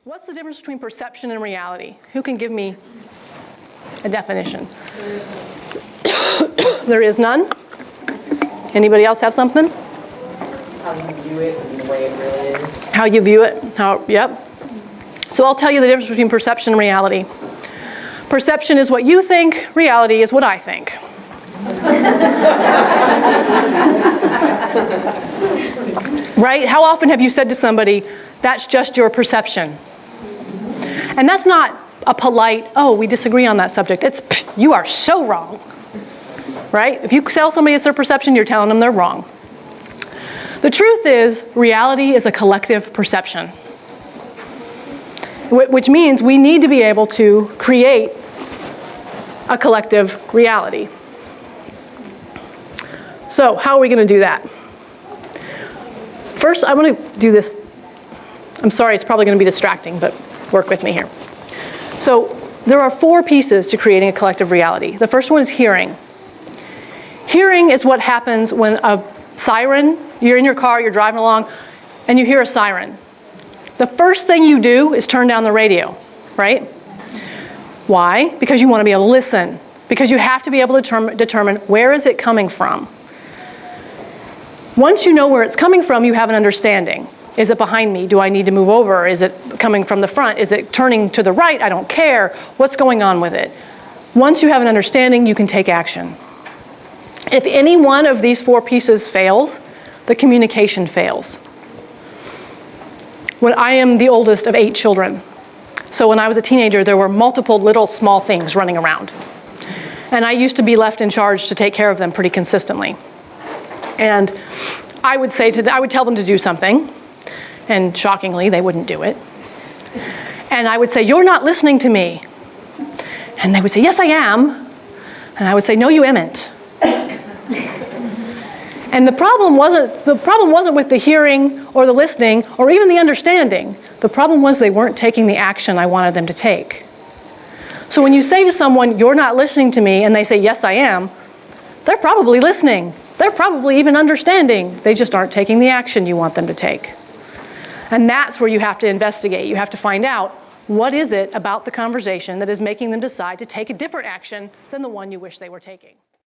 What's the difference between perception and reality? Who can give me a definition? There is none? Anybody else have something? How you view it and the way it really is. How you view it, yep. So I'll tell you the difference between perception and reality. Perception is what you think, reality is what I think. Right? How often have you said to somebody, that's just your perception? And that's not a polite, oh, we disagree on that subject. It's, you are so wrong. Right? If you tell somebody it's their perception, you're telling them they're wrong. The truth is, reality is a collective perception, which means we need to be able to create a collective reality. So how are we going to do that? First, I want to do this. I'm sorry, it's probably going to be distracting, but work with me here. So there are 4 pieces to creating a collective reality. The first one is hearing. Hearing is what happens when a siren, you're in your car, you're driving along, and you hear a siren. The first thing you do is turn down the radio, right? Why? Because you want to be able to listen. Because you have to be able to determine where is it coming from. Once you know where it's coming from, you have an understanding. Is it behind me? Do I need to move over? Is it coming from the front? Is it turning to the right? I don't care. What's going on with it? Once you have an understanding, you can take action. If any one of these 4 pieces fails, the communication fails. When I am the oldest of 8 children, so when I was a teenager, there were multiple little small things running around. And I used to be left in charge to take care of them pretty consistently. And I would tell them to do something, and shockingly, they wouldn't do it. And I would say, you're not listening to me. And they would say, yes, I am. And I would say, no, you amn't. And the problem wasn't with the hearing or the listening or even the understanding. The problem was they weren't taking the action I wanted them to take. So when you say to someone, you're not listening to me, and they say, yes, I am, they're probably listening. They're probably even understanding. They just aren't taking the action you want them to take. And that's where you have to investigate. You have to find out, what is it about the conversation that is making them decide to take a different action than the one you wish they were taking?